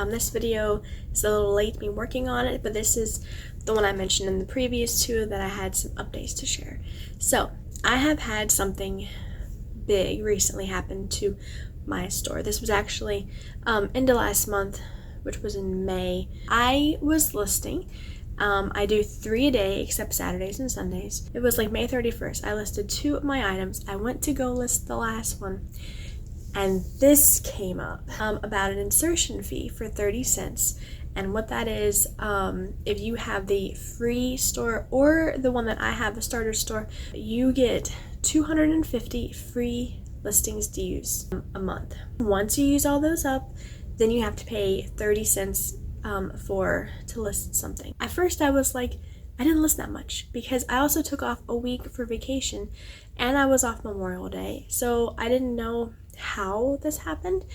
This video is a little late me working on it, but this is the one I mentioned in the previous two that I had some updates to share. So I have had something big recently happen to my store. This was actually into last month, which was in May. I was listing. I do 3 a day except Saturdays and Sundays. It was like May 31st. I listed 2 of my items. I went to go list the last one, and this came up about an insertion fee for 30 cents. And what that is, if you have the free store or the one that I have, the starter store, you get 250 free listings to use a month. Once you use all those up, then you have to pay 30 cents to list something. At first I was like, I didn't list that much because I also took off a week for vacation and I was off Memorial Day, so I didn't know how this happened.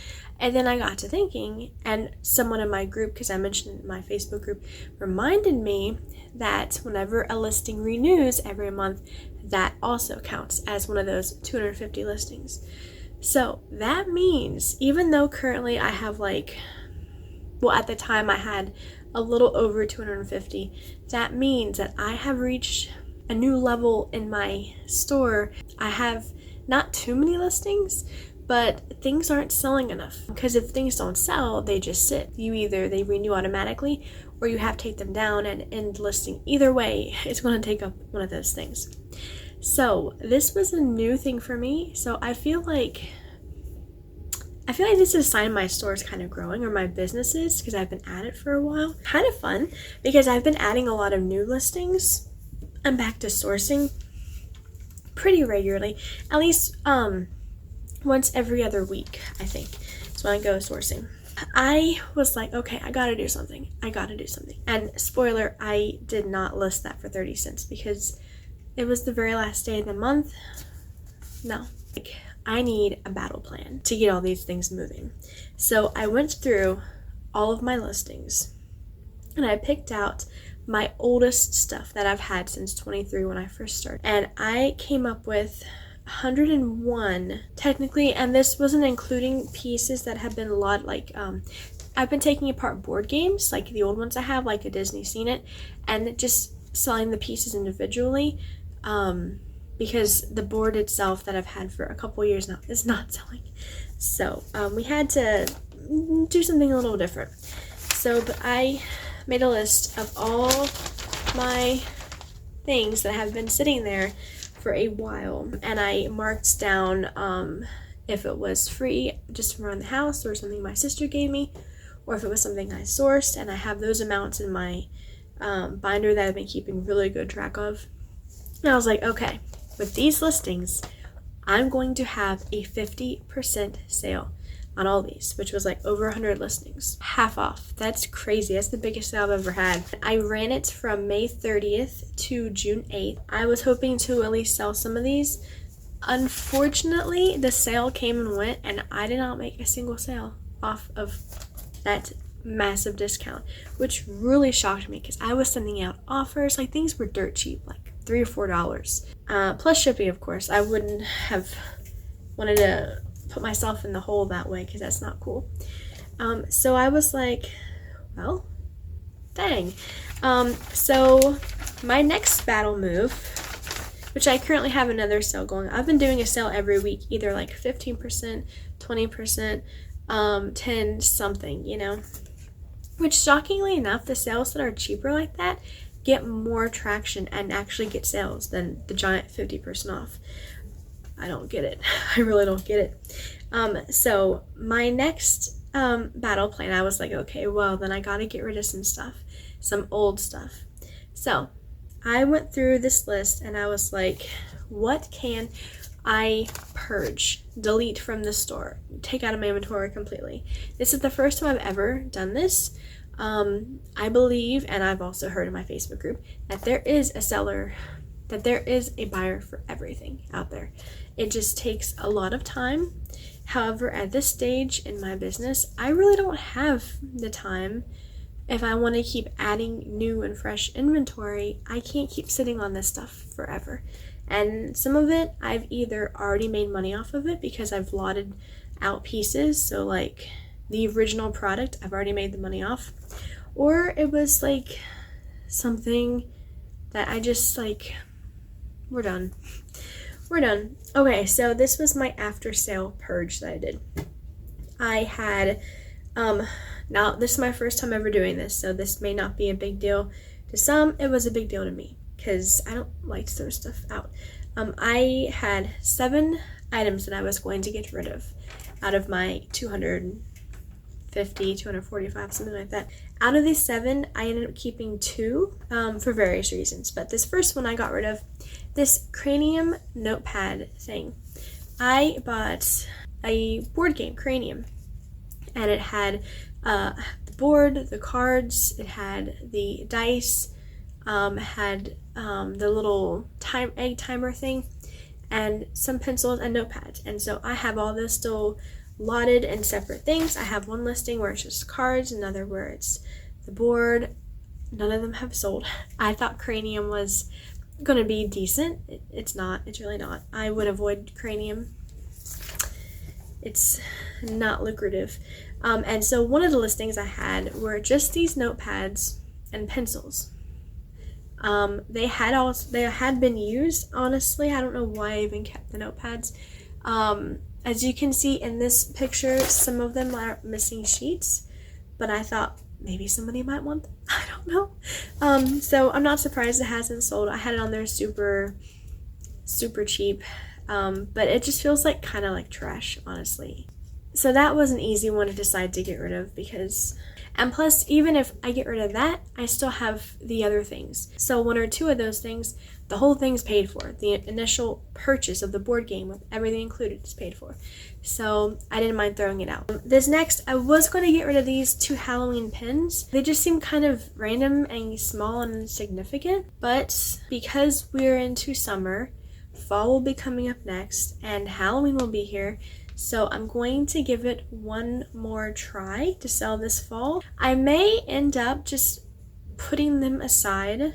And then I got to thinking, and someone in my group, because I mentioned it in my Facebook group, reminded me that whenever a listing renews every month, that also counts as one of those 250 listings. So that means, even though currently I have at the time I had a little over 250, that means that I have reached a new level in my store. I have not too many listings, but things aren't selling enough, because if things don't sell, they just sit. They renew automatically, or you have to take them down and end listing. Either way, it's going to take up one of those things. So this was a new thing for me, so I feel like this is a sign my store is kind of growing, or my business is, because I've been at it for a while. Kind of fun, because I've been adding a lot of new listings. I'm back to sourcing pretty regularly, at least once every other week, I think. So when I go sourcing, I was like, okay, I gotta do something. And spoiler, I did not list that for 30 cents because it was the very last day of the month. No, I need a battle plan to get all these things moving. So I went through all of my listings and I picked out my oldest stuff that I've had since 23 when I first started. And I came up with 101 technically, and this wasn't including pieces that have been I've been taking apart board games, like the old ones I have, like a Disney Scene It, and just selling the pieces individually. Because the board itself that I've had for a couple years now is not selling. So we had to do something a little different. But I made a list of all my things that have been sitting there for a while, and I marked down if it was free just from around the house, or something my sister gave me, or if it was something I sourced, and I have those amounts in my binder that I've been keeping really good track of. And I was like, okay, with these listings, I'm going to have a 50% sale on all these, which was like over 100 listings. Half off. That's crazy. That's the biggest sale I've ever had. I ran it from May 30th to June 8th. I was hoping to at least sell some of these. Unfortunately, the sale came and went, and I did not make a single sale off of that massive discount, which really shocked me because I was sending out offers. Things were dirt cheap, like $3 or $4. Plus shipping, of course. I wouldn't have wanted to put myself in the hole that way because that's not cool. So I was like, well, dang. So my next battle move, which I currently have another sale going. I've been doing a sale every week, either 15%, 20%, 10 something, Which, shockingly enough, the sales that are cheaper like that get more traction and actually get sales than the giant 50% off. I don't get it. I really don't get it. So my next battle plan, I was like, okay, well, then I gotta get rid of some old stuff. So I went through this list and I was like, what can I purge, delete from the store, take out of my inventory completely? This is the first time I've ever done this. I believe, and I've also heard in my Facebook group, that there is a buyer for everything out there. It just takes a lot of time. However, at this stage in my business, I really don't have the time. If I want to keep adding new and fresh inventory, I can't keep sitting on this stuff forever. And some of it, I've either already made money off of it because I've lotted out pieces. So the original product, I've already made the money off, or it was like something that I just like, we're done. We're done. Okay, so this was my after sale purge that I did. I had, now this is my first time ever doing this, so this may not be a big deal to some. It was a big deal to me because I don't like to throw stuff out. I had 7 items that I was going to get rid of out of my 250, 245, something like that. Out of these 7, I ended up keeping 2 for various reasons. But this first one I got rid of, this Cranium notepad thing. I bought a board game, Cranium, and it had the board, the cards, it had the dice, had the little egg timer thing, and some pencils and notepads. And so I have all those still lotted in separate things. I have one listing where it's just cards, another where it's the board. None of them have sold. I thought Cranium was going to be decent. It's not. It's really not. I would avoid Cranium. It's not lucrative. And so one of the listings I had were just these notepads and pencils. They had been used, honestly. I don't know why I even kept the notepads. As you can see in this picture, some of them are missing sheets, but I thought maybe somebody might want them. I don't know. So I'm not surprised it hasn't sold. I had it on there super, super cheap, but it just feels like kind of like trash, honestly. So that was an easy one to decide to get rid of because, and plus, even if I get rid of that, I still have the other things. So 1 or 2 of those things, the whole thing's paid for. The initial purchase of the board game with everything included is paid for. So I didn't mind throwing it out. This next, I was going to get rid of these 2 Halloween pins. They just seem kind of random and small and insignificant. But because we're into summer, fall will be coming up next, and Halloween will be here. So I'm going to give it one more try to sell this fall. I may end up just putting them aside,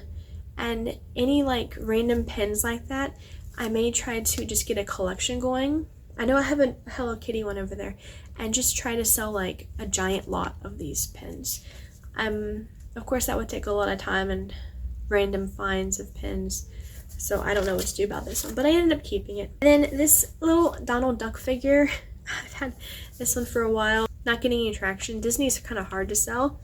and any like random pins like that, I may try to just get a collection going. I know I have a Hello Kitty one over there, and just try to sell like a giant lot of these pins. Of course that would take a lot of time and random finds of pins. So I don't know what to do about this one, but I ended up keeping it. And then this little Donald Duck figure, I've had this one for a while, not getting any traction. Disney's kind of hard to sell,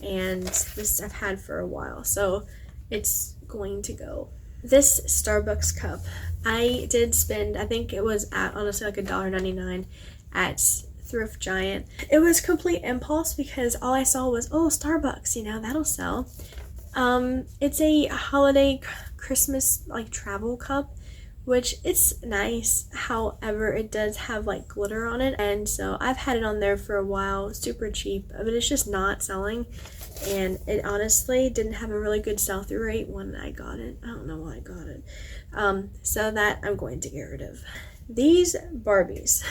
and this I've had for a while, so it's going to go. This Starbucks cup, I did spend, I think it was at honestly like $1.99 at Thrift Giant. It was complete impulse because all I saw was, oh, Starbucks, you know, that'll sell. It's a holiday Christmas like travel cup, which it's nice. However, it does have like glitter on it, and so I've had it on there for a while, super cheap, but it's just not selling, and it honestly didn't have a really good sell-through rate when I got it. I don't know why I got it. So that I'm going to get rid of. These Barbies,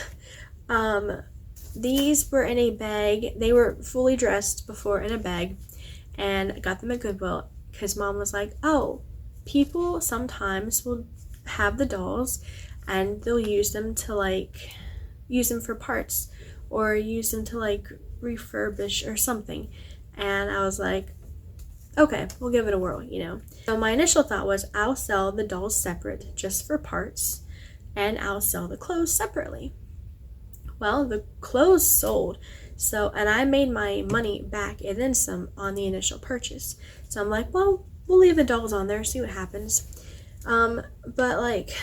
these were in a bag. They were fully dressed before in a bag, and I got them at Goodwill because Mom was like, oh, people sometimes will have the dolls and they'll use them for parts or use them to like refurbish or something. And I was like, okay, we'll give it a whirl, you know. So my initial thought was I'll sell the dolls separate just for parts, and I'll sell the clothes separately. Well, the clothes sold. So, and I made my money back and then some on the initial purchase. So I'm like, well, we'll leave the dolls on there, see what happens. But like,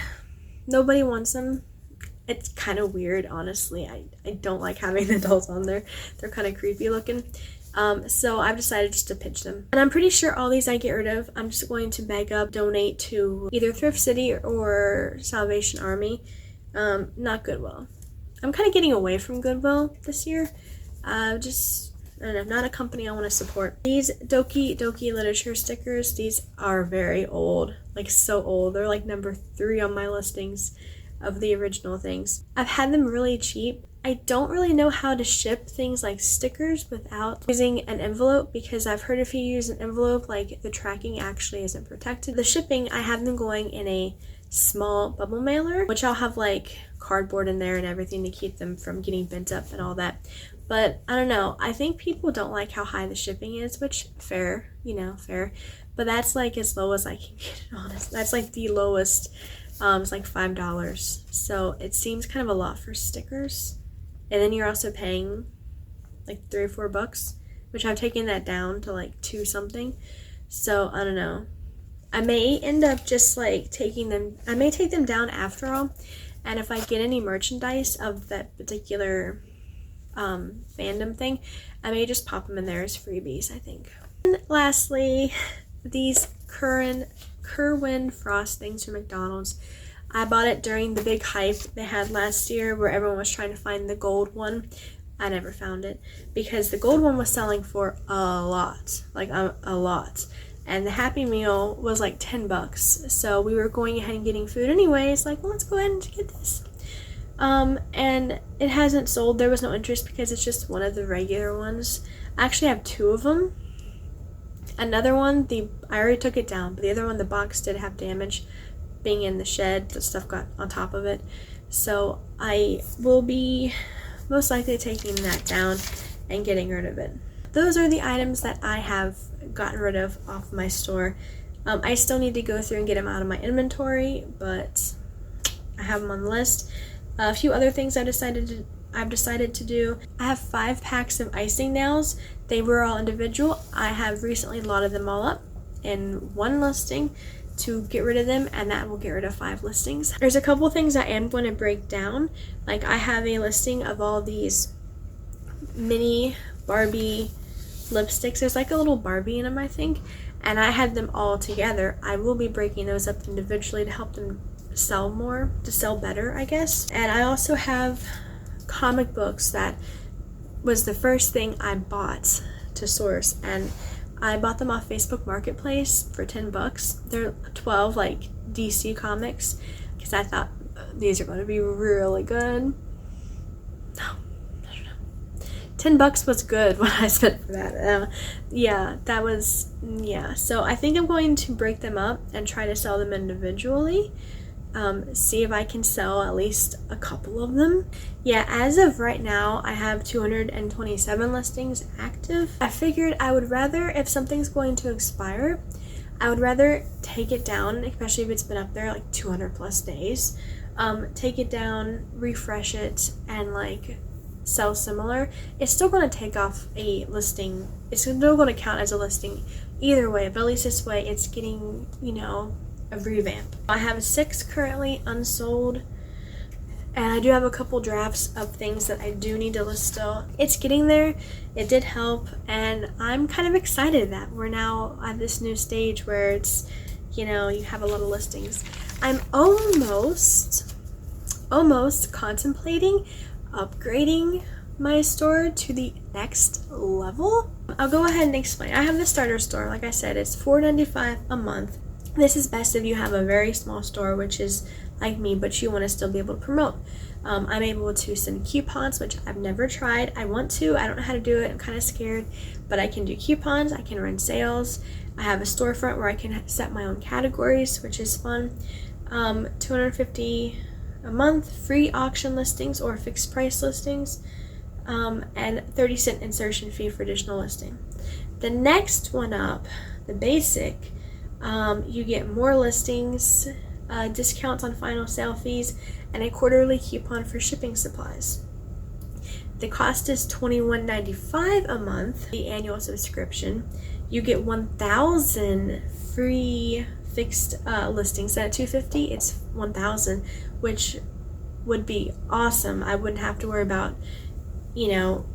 nobody wants them. It's kind of weird, honestly. I don't like having the dolls on there. They're kind of creepy looking. So I've decided just to pitch them. And I'm pretty sure all these I get rid of, I'm just going to bag up, donate to either Thrift City or Salvation Army. Not Goodwill. I'm kind of getting away from Goodwill this year. I don't know, not a company I want to support. These Doki Doki literature stickers, these are very old, like so old. They're like number 3 on my listings of the original things. I've had them really cheap. I don't really know how to ship things like stickers without using an envelope, because I've heard if you use an envelope, like the tracking actually isn't protected. The shipping, I have them going in a small bubble mailer, which I'll have like cardboard in there and everything to keep them from getting bent up and all that. But I don't know, I think people don't like how high the shipping is, which fair, you know, fair. But that's like as low as I can get it, honest. That's like the lowest. It's like $5. So it seems kind of a lot for stickers. And then you're also paying like $3 or $4, which I've taken that down to like 2 something. So I don't know. I may end up just like taking them, I may take them down after all. And if I get any merchandise of that particular fandom thing, I may just pop them in there as freebies, I think. And lastly, these Kerwin frostings from McDonald's. I bought it during the big hype they had last year where everyone was trying to find the gold one. I never found it because the gold one was selling for a lot, like a lot. And the Happy Meal was like $10. So we were going ahead and getting food anyways, like, well, let's go ahead and get this. And it hasn't sold. There was no interest because it's just one of the regular ones. I actually have 2 of them. Another one, I already took it down, but the other one, the box did have damage. Being in the shed, the stuff got on top of it. So I will be most likely taking that down and getting rid of it. Those are the items that I have gotten rid of off my store. I still need to go through and get them out of my inventory, but I have them on the list. A few other things I've decided to do. I have 5 packs of icing nails. They were all individual. I have recently lotted them all up in one listing to get rid of them, and that will get rid of 5 listings. There's a couple things I am going to break down. Like I have a listing of all these mini Barbie lipsticks. There's like a little Barbie in them, I think, and I had them all together. I will be breaking those up individually to help them sell more, to sell better, I guess. And I also have comic books. That was the first thing I bought to source, and I bought them off Facebook Marketplace for $10. They're 12 like DC comics because I thought these are going to be really good. No, I don't know. $10 was good when I spent for that. Yeah. So I think I'm going to break them up and try to sell them individually. See if I can sell at least a couple of them. Yeah, as of right now, I have 227 listings active. I figured I would rather, if something's going to expire, I would rather take it down, especially if it's been up there like 200 plus days. Take it down, refresh it, and like sell similar. It's still going to take off a listing. It's still going to count as a listing either way, but at least this way it's getting, you know, a revamp. I have 6 currently unsold, and I do have a couple drafts of things that I do need to list still. It's getting there. It did help, and I'm kind of excited that we're now at this new stage where it's, you know, you have a lot of listings. I'm almost contemplating upgrading my store to the next level. I'll go ahead and explain. I have the starter store. Like I said, it's $4.95 a month. This is best if you have a very small store, which is like me, but you want to still be able to promote. I'm able to send coupons, which I've never tried. I want to. I don't know how to do it. I'm kind of scared, but I can do coupons. I can run sales. I have a storefront where I can set my own categories, which is fun. $250 a month, free auction listings or fixed price listings, and 30-cent insertion fee for additional listing. The next one up, the basic, you get more listings, discounts on final sale fees, and a quarterly coupon for shipping supplies. The cost is $21.95 a month, the annual subscription. You get 1,000 free fixed listings. At $250, it's 1,000, which would be awesome. I wouldn't have to worry about, you know,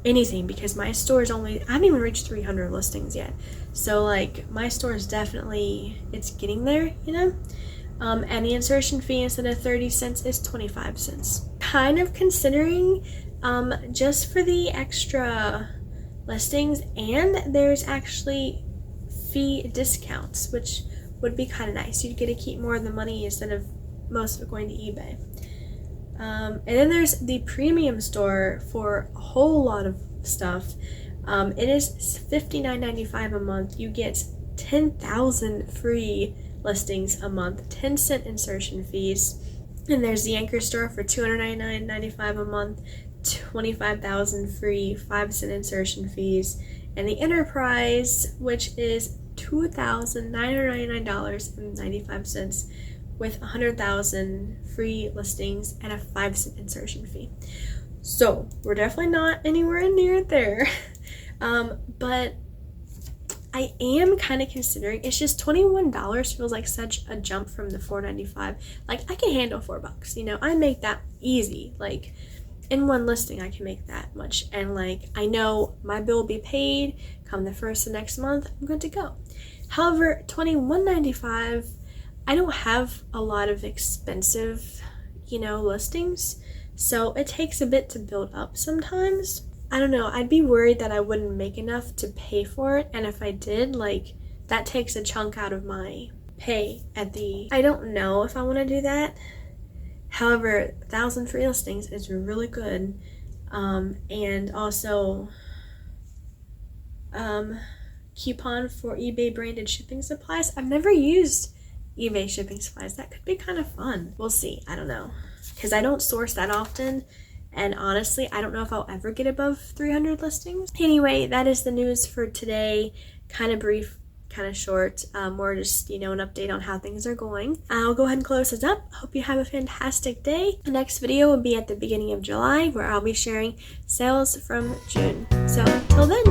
anything because my store is I haven't even reached 300 listings yet. So like my store is definitely, it's getting there, you know. And the insertion fee instead of 30 cents is 25 cents. Kind of considering just for the extra listings, and there's actually fee discounts, which would be kind of nice. You'd get to keep more of the money instead of most of it going to eBay. And then there's the premium store for a whole lot of stuff. It is $59.95 a month. You get 10,000 free listings a month, 10-cent insertion fees. And there's the Anchor store for $299.95 a month, 25,000 free, 5-cent insertion fees. And the Enterprise, which is $2,999.95 with 100,000 free listings and a 5-cent insertion fee. So we're definitely not anywhere near there. But I am kind of considering, it's just $21 feels like such a jump from the $4.95. Like, I can handle $4, you know, I make that easy. Like, in one listing I can make that much, and like, I know my bill will be paid come the first of next month, I'm good to go. However, $21.95, I don't have a lot of expensive, you know, listings, so it takes a bit to build up sometimes. I don't know, I'd be worried that I wouldn't make enough to pay for it, and if I did, like, that takes a chunk out of my pay at the... I don't know if I want to do that. However, 1,000 free listings is really good. And also, coupon for eBay branded shipping supplies. I've never used eBay shipping supplies. That could be kind of fun. We'll see. I don't know. Because I don't source that often. And honestly, I don't know if I'll ever get above 300 listings. Anyway, that is the news for today. Kind of brief, kind of short, more just, you know, an update on how things are going. I'll go ahead and close this up. Hope you have a fantastic day. The next video will be at the beginning of July, where I'll be sharing sales from June. So, till then.